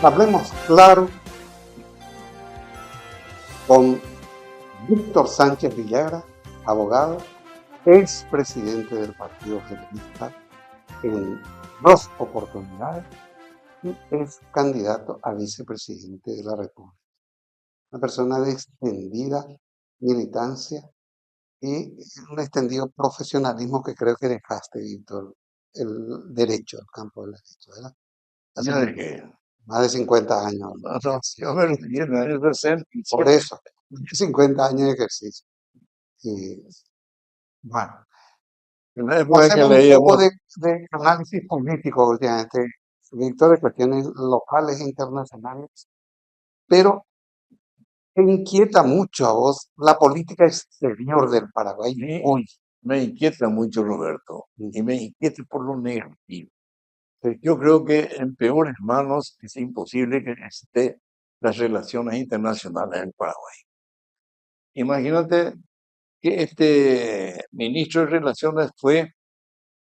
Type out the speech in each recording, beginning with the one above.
Hablemos claro con Víctor Sánchez Villagra, abogado, expresidente del Partido Federalista en 2 oportunidades y es candidato a vicepresidente de la República. Una persona de extendida militancia y un extendido profesionalismo que creo que dejaste, Víctor, el derecho, el campo del derecho, ¿verdad? Hace Ya de que más de 50 años. yo me refiero a años docente, Por eso, 50 años de ejercicio. Y bueno, en la época que hacemos un poco leíamos, de análisis político últimamente, Víctor, de cuestiones locales e internacionales, pero te inquieta mucho a vos la política exterior del Paraguay sí, hoy. me inquieta mucho, Roberto, y Ujú. me inquieta por lo negativo. Yo creo que en peores manos es imposible que esté las relaciones internacionales en Paraguay. Imagínate que este ministro de Relaciones fue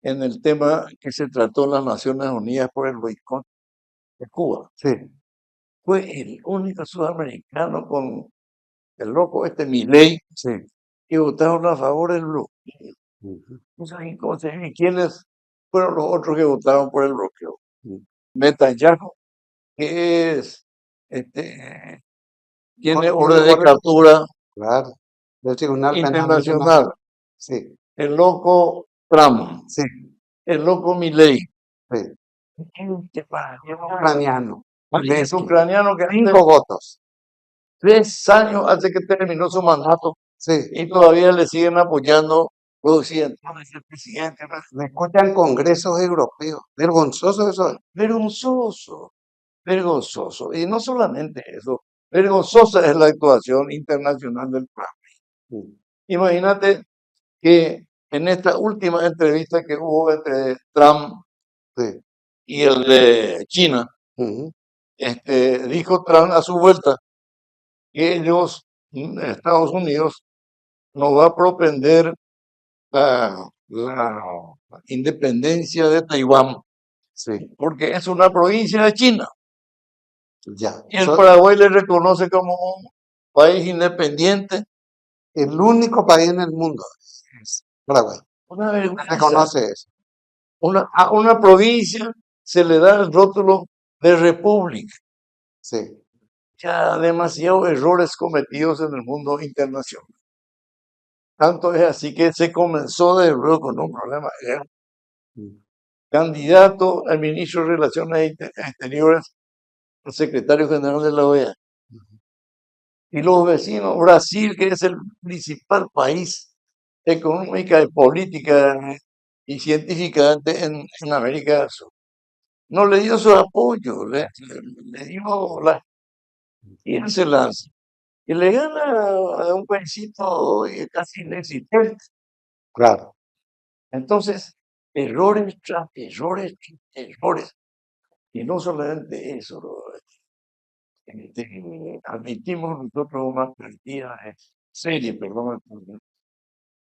en el tema que se trató en las Naciones Unidas por el boicot de Cuba. Sí, Fue el único sudamericano con el loco este Milei sí. que votaron a favor del bloqueo. Ujú, No saben cómo se ven quiénes fueron los otros que votaron por el bloqueo. ujú. Netanyahu, que es este, tiene Tiene orden de orden, captura claro, del Tribunal Penal internacional. Internacional. Sí, El loco Trump, sí, el loco Milei. sí. Gente para Dios. Ucraniano. Es Zelensky. ucraniano que hace 5 votos. 3 años hace que terminó su mandato Sí. y todavía le siguen apoyando los occidentales, el presidente. Me escuchan congresos europeos. Vergonzoso eso. Vergonzoso, vergonzoso. Y no solamente eso, vergonzosa es la actuación internacional del Trump. Mm, Imagínate que en esta última entrevista que hubo entre Trump sí. y el de China, Ujú, dijo Trump a su vuelta que Estados Unidos, no va a propender la independencia de Taiwán, sí, porque es una provincia de China. ya. Y el Paraguay le reconoce como un país independiente. El único país en el mundo es Paraguay. Una vergüenza. Reconoce eso. A una provincia se le da el rótulo de república. Sí. Ya demasiados errores cometidos en el mundo internacional. Tanto es así que se comenzó de nuevo con un problema. Era Mm, candidato al ministro de Relaciones Exteriores, el secretario general de la OEA. ujú. Y los vecinos, Brasil, que es el principal país económica y política y científicamente en América del Sur, no le dio su apoyo, le dio la... Y él se lanza. Y le gana a un paísito casi inexistente. Claro. Entonces, errores tras errores tras errores. Y no solamente eso, admitimos nosotros una cantidad serie, perdón,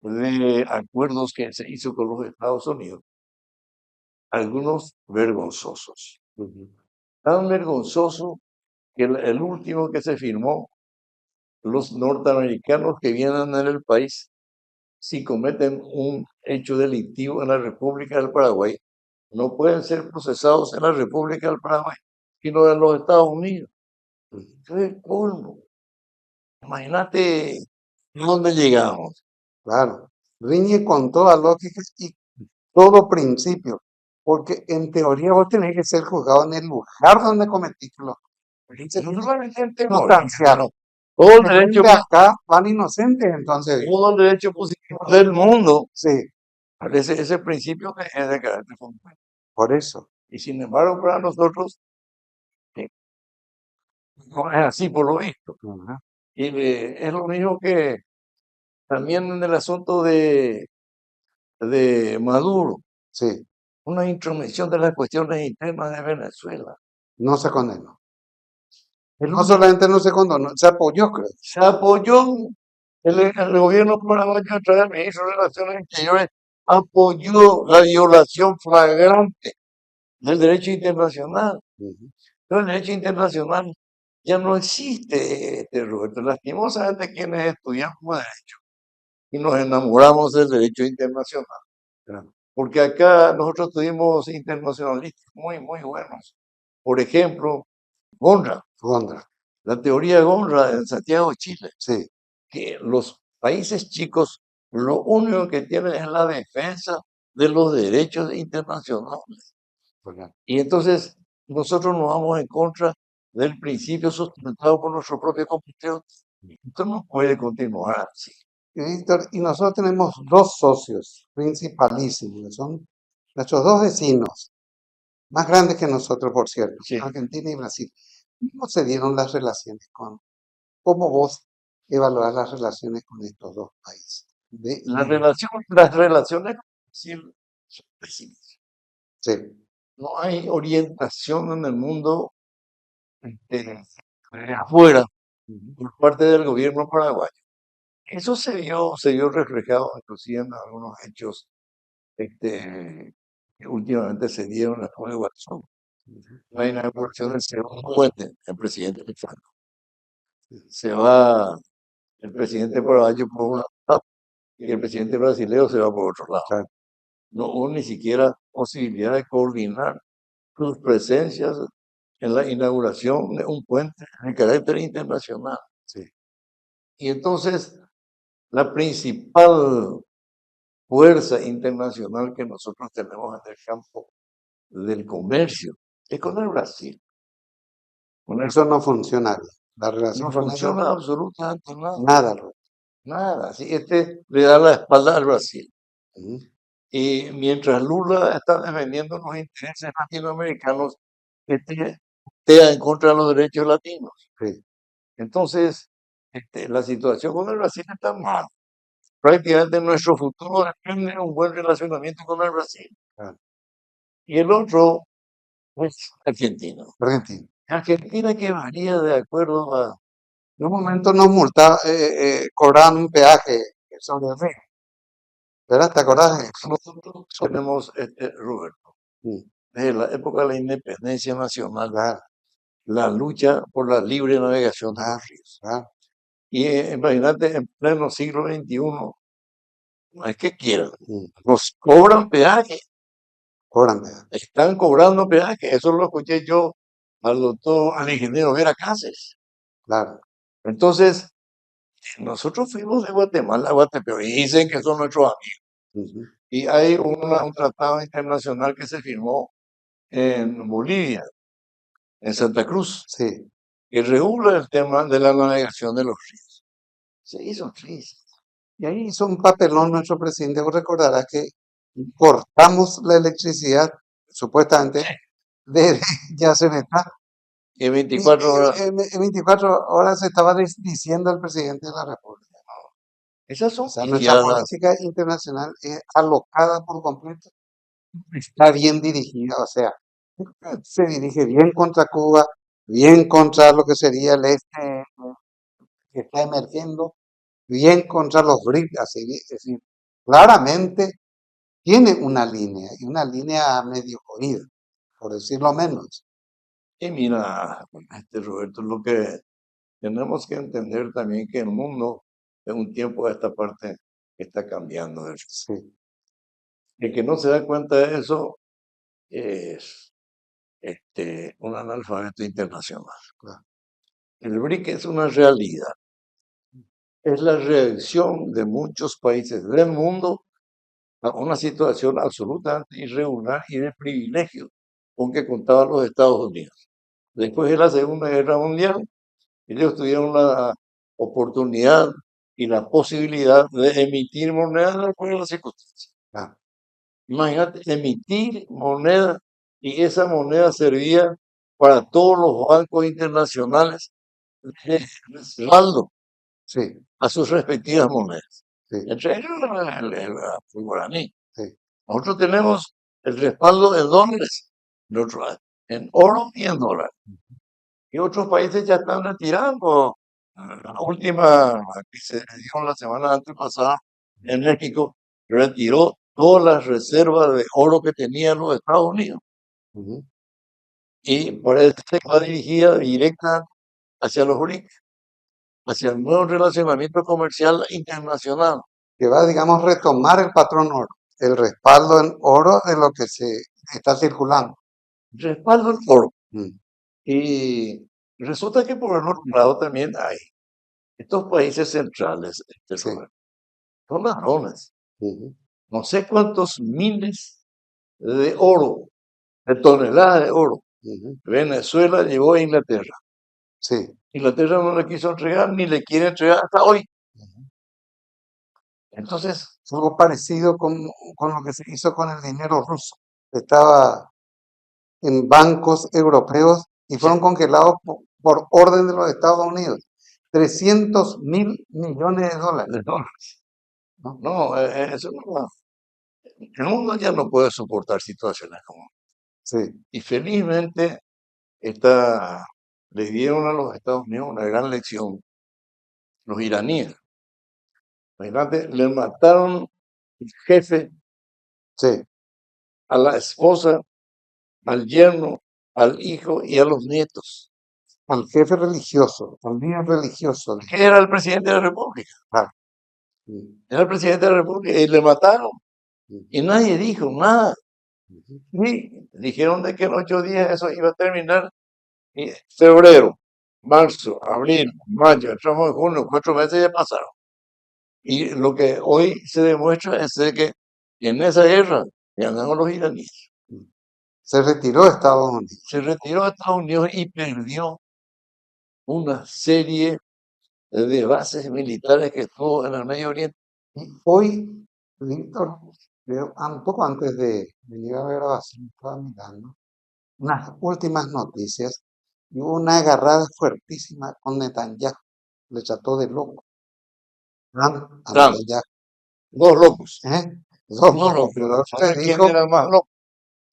de acuerdos que se hizo con los Estados Unidos, algunos vergonzosos. Ujú. Tan vergonzoso que el último que se firmó, los norteamericanos que vienen en el país, si cometen un hecho delictivo en la República del Paraguay, no pueden ser procesados en la República del Paraguay, sino en los Estados Unidos. Ujú. Eso es el colmo. Imagínate dónde llegamos. Claro. Riñe con toda lógica y todo principio. Porque en teoría vos tenés que ser juzgado en el lugar donde cometiste los delitos. No solamente en teoría, Sustancial. sino todo el Que derecho, frente acá van inocentes, entonces. todo el derecho positivo del mundo. Sí, Ese principio que es de carácter fundamental. por eso. Y sin embargo, para nosotros eh, no es así por lo visto. Ajá. Y es lo mismo que también en el asunto de Maduro, Sí, una intromisión de las cuestiones internas de Venezuela. no se condenó. El No único solamente no se condenó, se apoyó, creo. se apoyó el gobierno paraguayo a través del ministro de Relaciones Exteriores, apoyó la violación flagrante del derecho internacional. Ujú. Pero el derecho internacional ya no existe, Roberto. Lastimosamente quienes estudiamos derecho y nos enamoramos del derecho internacional. Claro. Porque acá nosotros tuvimos internacionalistas muy, muy buenos. Por ejemplo, Gondra, Gondra, la teoría de Gondra en Santiago de Chile, sí, que los países chicos lo único que tienen es la defensa de los derechos internacionales. ¿verdad? Y entonces nosotros nos vamos en contra del principio sustentado por nuestro propio compatriotas. Esto no puede continuar así. Y, Víctor, y nosotros tenemos dos socios principalísimos, que son nuestros dos vecinos, más grandes que nosotros, por cierto, Sí. Argentina y Brasil. ¿Cómo se dieron las relaciones cómo vos evaluás las relaciones con estos dos países? Las relaciones sí, son pésimas. Sí, No hay orientación en el mundo afuera ujú, por parte del gobierno paraguayo. Eso se vio reflejado inclusive en algunos hechos que últimamente se dieron en la Nueva Guazú. ujú, La inauguración del segundo puente, el presidente mexicano. Se va el presidente paraguayo por un lado y el presidente brasileño se va por otro lado. claro, No hubo ni siquiera posibilidad de coordinar sus presencias en la inauguración de un puente de carácter internacional. sí. Y entonces, la principal fuerza internacional que nosotros tenemos en el campo del comercio es con el Brasil. Con el, Eso no funciona bien. La no relación con ellos, funciona absolutamente nada, nada, Roberto. nada. Así le da la espalda al Brasil. Ujú, Y mientras Lula está defendiendo los intereses latinoamericanos, esté en contra de los derechos latinos. sí, Entonces, la situación con el Brasil está mal. Prácticamente nuestro futuro depende de un buen relacionamiento con el Brasil. claro. Y el otro es Argentina. Argentina. Argentina que varía de acuerdo a... En un momento nos cobraban un peaje sobre el río, ¿verdad? ¿Te acordás de eso? Nosotros tenemos, Roberto, Mm, desde la época de la independencia nacional, claro, la lucha por la libre navegación de los claro, ríos. claro. Y imagínate, en pleno siglo XXI, no es que quieran, Mm, nos cobran peaje, cobran peaje, están cobrando peaje. Eso lo escuché yo al ingeniero Vera Cáceres. claro. Entonces, nosotros fuimos de Guatemala a Guatepeor y dicen que son nuestros amigos. Ujú, Y hay un tratado internacional que se firmó en Bolivia, en Santa Cruz, sí. que regula el tema de la navegación de los ríos. Se hizo triste. Y ahí hizo un papelón nuestro presidente. Vos recordarás que cortamos la electricidad, supuestamente, de Yacyretá. Y Y 24 horas. en 24 horas estaba diciendo el presidente de la República. Esas O son sea, nuestra pifiadas. política internacional es alocada por completo, está bien dirigida, o sea, se dirige bien contra Cuba, bien contra lo que sería el este que está emergiendo, bien contra los BRICS, así, es decir, claramente tiene una línea, y una línea medio jodida, por decirlo menos. Y mira, Roberto, lo que tenemos que entender también que el mundo de un tiempo a esta parte está cambiando. Sí, El que no se da cuenta de eso es un analfabeto internacional. claro. El BRIC es una realidad. Es la reacción de muchos países del mundo a una situación absolutamente irregular y de privilegio con que contaban los Estados Unidos. Después de la Segunda Guerra Mundial, ellos tuvieron la oportunidad y la posibilidad de emitir moneda de acuerdo a las circunstancias. Claro. Imagínate, emitir moneda y esa moneda servía para todos los bancos internacionales de respaldo Sí, a sus respectivas monedas. sí, Entre ellos el guaraní. sí. Nosotros tenemos el respaldo en dólares, en oro y en dólar. Y otros países ya están retirando. La última que se dio la semana antepasada en México retiró todas las reservas de oro que tenían los Estados Unidos. Ujú. y por eso va dirigida directa hacia los BRIC, hacia el nuevo relacionamiento comercial internacional. Que va, digamos, retomar el patrón oro, el respaldo en oro de lo que se está circulando. Respaldo el oro. Mm, Y resulta que por el otro lado también hay estos países centrales, sí. Roberto, son ladrones. Ujú, No sé cuántos miles de oro, de toneladas de oro, ujú, Venezuela llevó a Inglaterra. sí. Inglaterra no le quiso entregar ni le quiere entregar hasta hoy. Ujú. Entonces, Es algo parecido con lo que se hizo con el dinero ruso. Estaba en bancos europeos y sí, fueron congelados por orden de los Estados Unidos. 300.000 millones de dólares, no, ¿no? no, eso no, el mundo ya no puede soportar situaciones como. Sí, Y felizmente les dieron a los Estados Unidos una gran lección, los iraníes. Imagínate, le mataron el jefe sí. a la esposa, al yerno, al hijo y a los nietos, Al jefe religioso, al líder religioso. que era el presidente de la República. Claro. Mm, Era el presidente de la República y le mataron. mm, Y nadie dijo nada. ujú. Y dijeron de que en 8 días eso iba a terminar. Y febrero, marzo, abril, mayo, entramos en junio, 4 meses ya pasaron. Y lo que hoy se demuestra es de que en esa guerra ganaron los iraníes. Se retiró de Estados Unidos. Se retiró a Estados Unidos y perdió una serie de bases militares que estuvo en el Medio Oriente. Y hoy, Víctor, un poco antes de venir a la grabación, estaba mirando unas últimas noticias y hubo una agarrada fuertísima con Netanyahu. Le trató de loco. A Trump, Netanyahu. dos locos, ¿Eh? Dos dos locos, locos. pero le ¿Sabe quién dijo, era el más loco?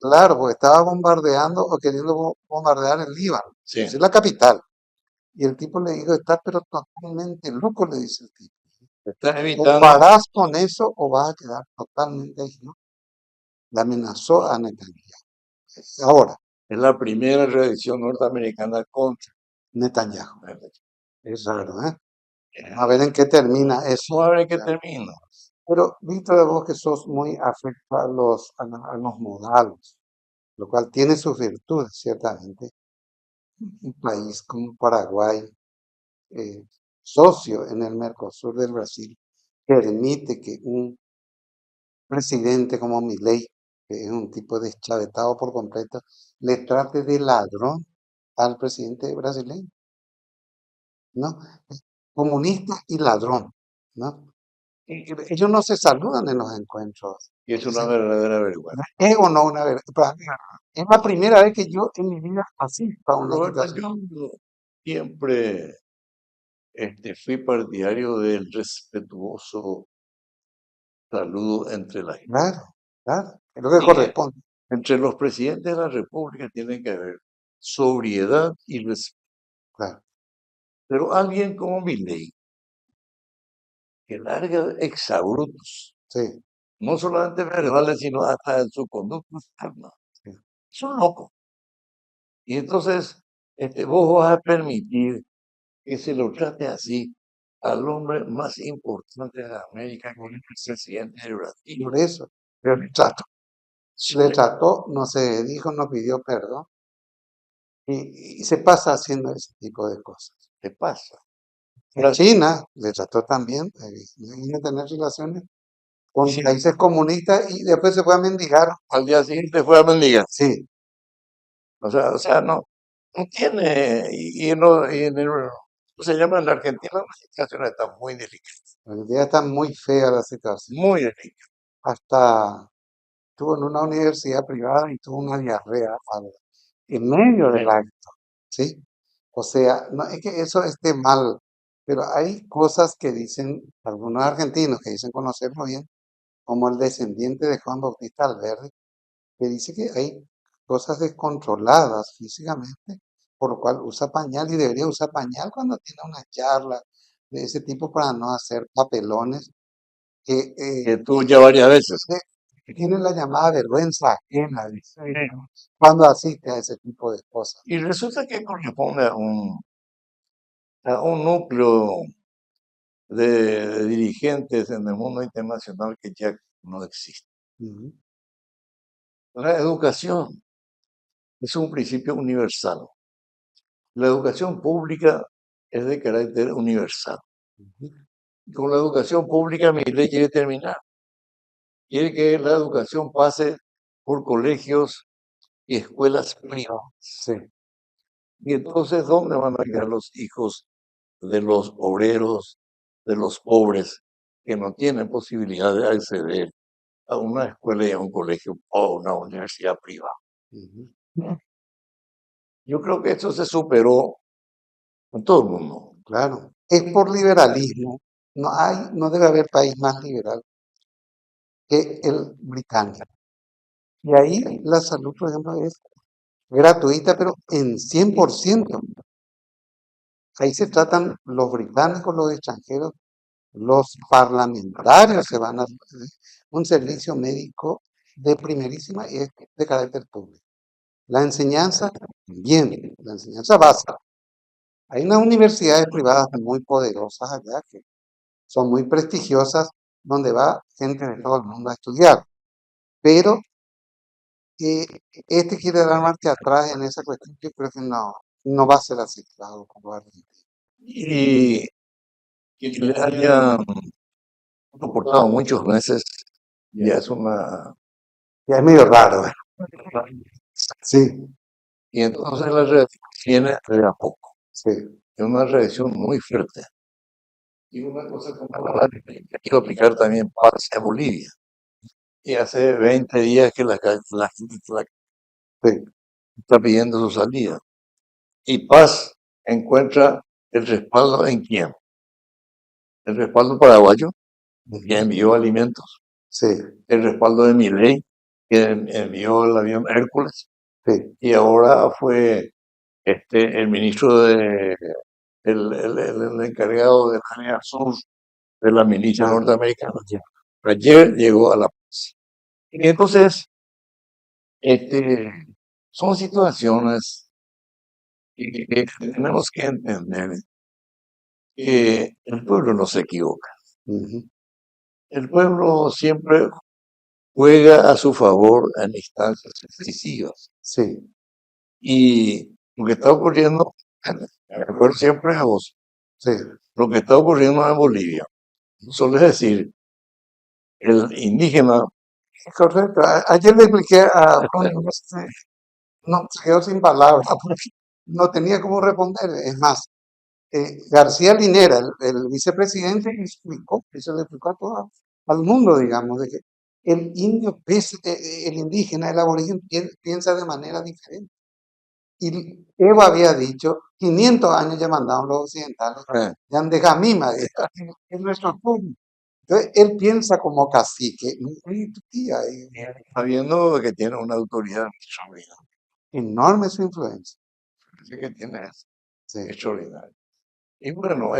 claro, porque estaba bombardeando o queriendo bombardear el Líbano, Sí, es la capital. Y el tipo le dijo, estás pero totalmente loco, le dice el tipo. está O evitando, parás con eso o vas a quedar totalmente aislado. Le amenazó a Netanyahu. Ahora, es la primera reacción norteamericana contra. Netanyahu. Es raro, ¿eh? A Eh, ver en qué termina eso. Vamos a ver qué termina. Pero, Víctor, vos que sos muy afecto a los modales, lo cual tiene sus virtudes, ciertamente. Un país como Paraguay, eh, socio en el Mercosur del Brasil, permite que un presidente como Milei, que es un tipo deschavetado por completo, le trate de ladrón al presidente brasileño, ¿no? Comunista y ladrón, ¿no? Ellos no se saludan en los encuentros. Y es una verdadera vergüenza. Es o no una verdad. Es la primera vez que yo en mi vida asisto a una Roberto, situación. yo siempre fui partidario del respetuoso saludo entre la gente. Claro, claro, es lo que Y corresponde. entre los presidentes de la República tiene que haber sobriedad y respeto. Claro, Pero alguien como Milei, que larga exabruptos, sí, no solamente verbales, sino hasta en su conducta externa, sí. es un loco. Y entonces, vos vas a permitir que se lo trate así al hombre más importante de América, que es el presidente de Brasil. Por eso, pero le trató, no se dijo, no pidió perdón y se pasa haciendo ese tipo de cosas. ¿Qué pasa? A China le trató también, imagina tener relaciones Y con si países comunistas y después se fue a mendigar. al día siguiente fue a mendigar. Sí, O sea, no, no tiene, y en ¿cómo se llama? En la Argentina la situación está muy delicada, hoy día está muy fea la situación. muy delicada. Hasta estuvo en una universidad privada y tuvo una diarrea en medio del Sí. acto, ¿sí? O sea, no es que eso esté mal, pero hay cosas que dicen algunos argentinos que dicen conocerlo bien, como el descendiente de Juan Bautista Alberdi, que dice que hay cosas descontroladas físicamente, por lo cual usa pañal y debería usar pañal cuando tiene una charla de ese tipo para no hacer papelones que Que tuvo ya varias veces. tiene la llamada vergüenza ajena, dice, cuando asiste a ese tipo de cosas. Y resulta que corresponde a un núcleo de dirigentes en el mundo internacional que ya no existe. Ujú, La educación es un principio universal. La educación pública es de carácter universal. ujú, Con la educación pública mi ley quiere terminar. Quiere que la educación pase por colegios y escuelas privadas. sí, Y entonces, ¿dónde van a quedar los hijos de los obreros, de los pobres, que no tienen posibilidad de acceder a una escuela y a un colegio o a una universidad privada? ujú, Yo creo que esto se superó en todo el mundo. claro. Es por liberalismo. No debe haber país más liberal que el británico. Y ahí la salud, por ejemplo, es gratuita, pero en 100%. Ahí se tratan los británicos, los extranjeros, los parlamentarios se van a un servicio médico de primerísima y es de carácter público. La enseñanza, bien, la enseñanza básica. Hay unas universidades privadas muy poderosas allá que son muy prestigiosas, donde va gente de todo el mundo a estudiar. Pero eh, este quiere dar marcha atrás en esa cuestión. Yo creo que no va a ser aceptado por Argentina. Y que le hayan soportado muchos meses ya es una... Ya es medio raro, ¿eh? Sí, Y entonces la reacción viene de a poco. sí. Es una reacción muy fuerte. Y una cosa como la que quiero aplicar también hacia Bolivia. Y hace 20 días que la gente Sí, está pidiendo su salida. Y Paz encuentra el respaldo en quién? El respaldo paraguayo, que ujú, envió alimentos. sí, El respaldo de Milei, que envió el avión Hércules. sí, Y ahora fue el ministro el encargado del área sur de la milicia ah, norteamericana. ya, Ayer llegó a La Paz. Y entonces, este, son situaciones que tenemos que entender que el pueblo no se equivoca. ujú, El pueblo siempre juega a su favor en instancias decisivas. sí, Y lo que está ocurriendo, me recuerdo siempre a vos, sí, lo que está ocurriendo en Bolivia, solo es decir, el indígena, correcto. Ayer le expliqué a Juan, no, se quedó sin palabras porque no tenía cómo responder. Es más, García Linera, el vicepresidente, explicó, eso le explicó a todo al mundo, digamos, de que el indio, el indígena, el aborigen piensa de manera diferente. Y Eva había dicho, 500 años ya mandaron los occidentales, eh, ya han dejado mima, es nuestro pueblo. Entonces, él piensa como cacique, y tu tía, sabiendo que tiene una autoridad extraordinaria, enorme su influencia. parece que tiene Sí, extraordinaria. Y bueno,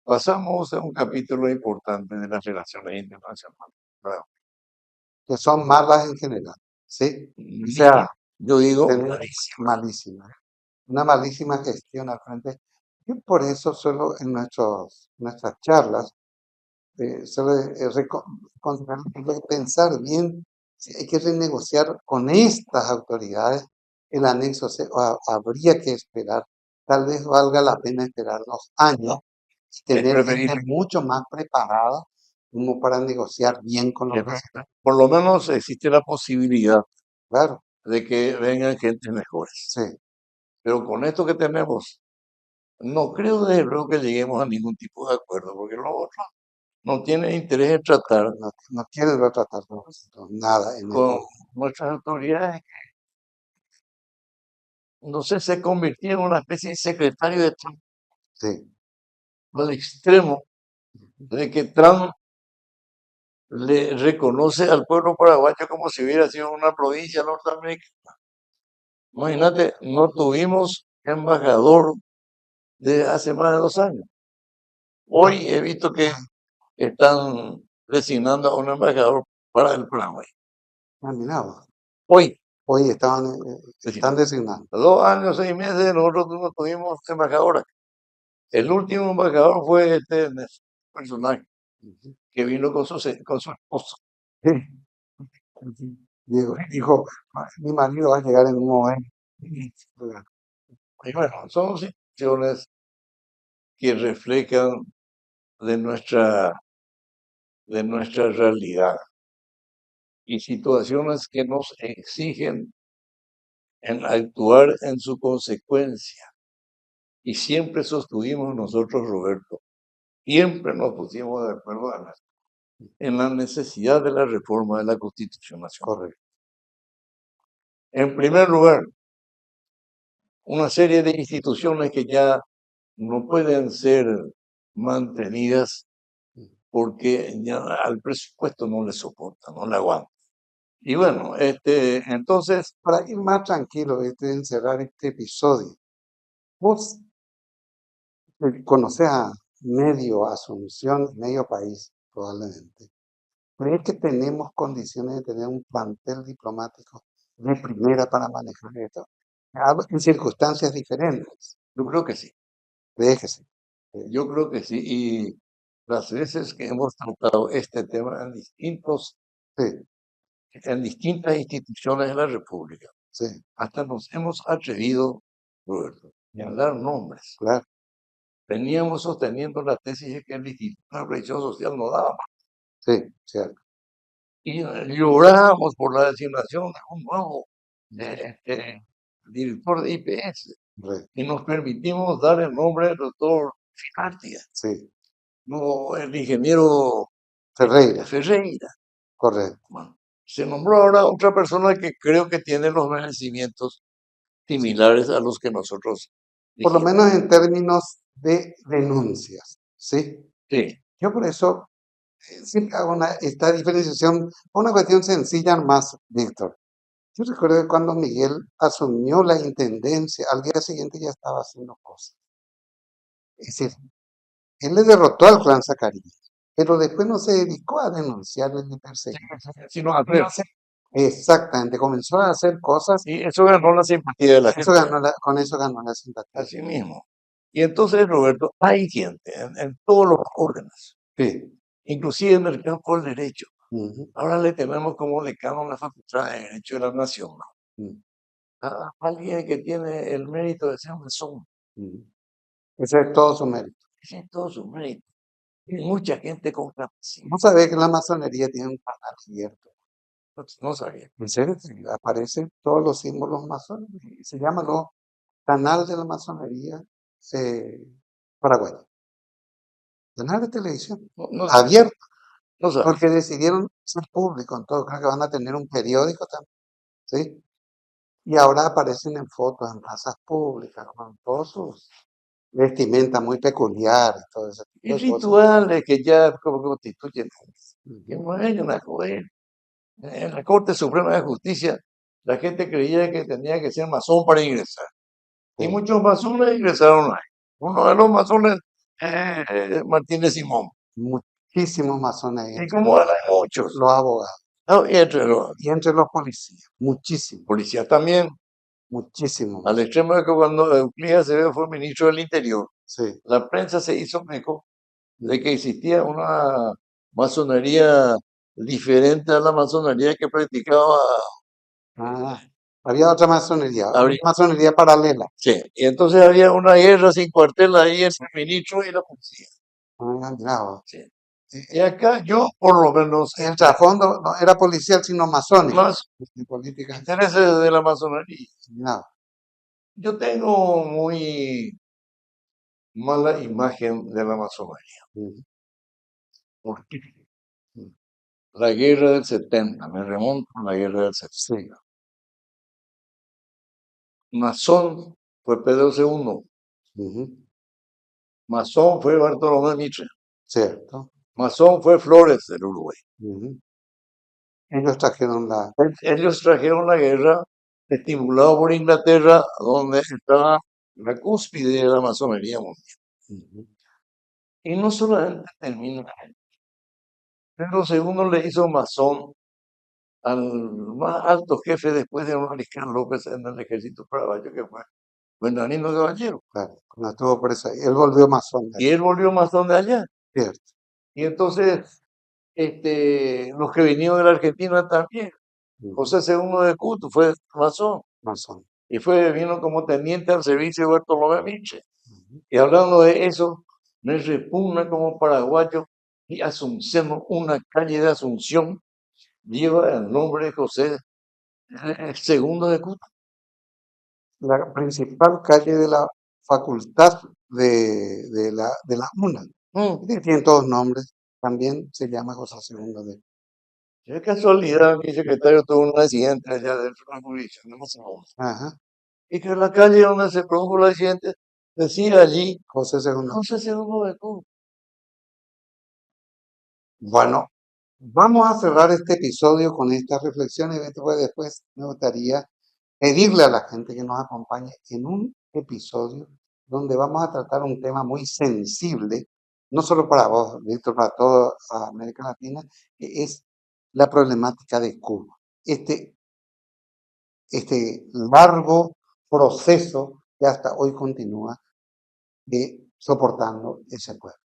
pasamos a un capítulo importante de las relaciones internacionales. ¿Verdad? que son malas en general. Sí, o Malísimo. sea, Yo digo, tenemos malísima, una malísima gestión al frente. Y por eso solo en nuestras charlas suelo pensar bien si hay que renegociar con estas autoridades el anexo C, o habría que esperar, tal vez valga la pena esperar 2 años y es tener gente preferible mucho más preparada como para negociar bien con los que vecinos. por lo menos existe la posibilidad Claro, de que vengan gente mejores. sí, Pero con esto que tenemos, no creo desde luego que lleguemos a ningún tipo de acuerdo, porque los otros no tienen interés en tratar no quieren retratar con nosotros nada en con este. nuestras autoridades. No sé, se convirtieron en una especie de secretario de Trump Sí, al extremo de que Trump le reconoce al pueblo paraguayo como si hubiera sido una provincia norteamericana. Imagínate, no tuvimos embajador de hace más de 2 años. Hoy he visto que están designando a un embajador para el Paraguay. Mira vos. Hoy, Hoy están es decir, designando. 2 años, 6 meses, nosotros no tuvimos embajadora. El último embajador fue este personaje Ujú. que vino con su esposa. Dijo, mi marido va a llegar en un momento. Y bueno, son situaciones que reflejan de nuestra realidad y situaciones que nos exigen en actuar en su consecuencia. Y siempre sostuvimos nosotros, Roberto, siempre nos pusimos de acuerdo en la necesidad de la reforma de la Constitución Nacional. Correcto. En primer lugar, una serie de instituciones que ya no pueden ser mantenidas porque ya al presupuesto no le soporta, no le aguanta. Y bueno, entonces, Para ir más tranquilo, de encerrar este episodio, vos conoces a medio Asunción, medio país, probablemente. ¿Crees que tenemos condiciones de tener un plantel diplomático de primera para manejar esto? En circunstancias diferentes. yo creo que sí, ¿Crees que sí? yo creo que sí. Y las veces que hemos tratado este tema Sí, en distintas instituciones de la República, sí, hasta nos hemos atrevido, Roberto, a dar nombres. claro, Veníamos sosteniendo la tesis de que el Instituto de Previsión Social no daba más. sí, cierto. Y llorábamos por la designación de un nuevo director de IPS. Re- Y nos permitimos dar el nombre del doctor Ficartia, Sí, no el ingeniero Ferreira, Ferreira. correcto. Bueno, se nombró ahora otra persona que creo que tiene los merecimientos similares a los que nosotros Por lo dijimos. menos en términos de denuncias, ¿sí? Sí, Yo por eso siempre hago esta diferenciación por una cuestión sencilla más, Víctor. Yo recuerdo que cuando Miguel asumió la intendencia, al día siguiente ya estaba haciendo cosas. Es decir, él le derrotó al clan Zacarías, pero después no se dedicó a denunciarle ni perseguir. sino al revés. Exactamente, comenzó a hacer cosas, Y eso ganó la simpatía de la gente, con eso ganó la simpatía. así mismo. Y entonces, Roberto, hay gente en todos los órdenes, Sí. inclusive en el campo del derecho. Ujú, Ahora le tenemos como decano la Facultad de Derecho de la Nación, ¿no? ujú, A alguien que tiene el mérito de ser masón. ujú. Ese es todo su mérito. Ese es todo su mérito. Y mucha gente con capacidad. No sabía que la masonería tiene un canal abierto. No sabía. En serio, sí, aparecen todos los símbolos masones. Y se llama ¿no? Canal de la Masonería Paraguaya. Canal de televisión No sabía. abierto, No sabía. porque decidieron ser público. En todo caso, que van a tener un periódico también. ¿Sí? Y ahora aparecen en fotos en plazas públicas, con todos sus vestimenta muy peculiar y todo ese Y tipo de cosas. rituales que ya como constituyen. Que Ujú. no hay una joder. En la Corte Suprema de Justicia, la gente creía que tenía que ser masón para ingresar. Y Sí. muchos masones ingresaron ahí. Uno de los masones, Martínez Simón. Muchísimos masones ahí, Y como hay muchos. los abogados Y entre los y entre los policías, muchísimos, policías también. muchísimos Al masones. extremo de que cuando Euclides Acevedo fue ministro del Interior, Sí. la prensa se hizo eco de que existía una masonería diferente a la masonería que practicaba Ah, había otra masonería, una Abril. masonería paralela. Sí, y entonces había una guerra sin cuartel ahí entre el ministro y la policía. Mira vos. Sí. Y Eh, acá yo, por lo menos, el trasfondo no era policial, sino masónico. más En política, intereses de la masonería. no. Yo tengo muy mala imagen de la masonería. Ujú, ¿Por qué? La guerra del 70, me remonto a la guerra del 70. sí, Masón fue Pedro II, ujú, masón fue Bartolomé Mitre, cierto. masón fue Flores del Uruguay. Ujú. Ellos trajeron la... Ellos trajeron la guerra estimulado por Inglaterra, donde estaba la cúspide de la masonería mundial. Ujú, Y no solamente termina ahí. Pedro II le hizo masón al más alto jefe después de Mariscal López en el ejército paraguayo, que fue Bernardino Caballero. Claro, cuando estuvo preso ahí. Él volvió masón de Y ahí, él volvió masón de allá. cierto. Y entonces, los que vinieron de la Argentina también. Ujú, José II de Cuto fue masón masón. y vino como teniente al servicio de Bartolomé Miche. Ujú. Y hablando de eso, me repugna como paraguayo y Asunción, una calle de Asunción, lleva el nombre de José II de Cuto. La principal calle de la facultad de la UNA, Mm, que tiene todos nombres, también se llama José II de. Qué casualidad, mi secretario tuvo un accidente allá dentro de la jurisdicción de Mazahua. Ajá, Y que la calle donde se produjo el accidente decía allí José II. José II de Cuto. Bueno, vamos a cerrar este episodio con estas reflexiones. Después me gustaría pedirle a la gente que nos acompañe en un episodio donde vamos a tratar un tema muy sensible, no solo para vos, Víctor, para toda América Latina, que es la problemática de Cuba. Este, este largo proceso que hasta hoy continúa de soportando ese pueblo.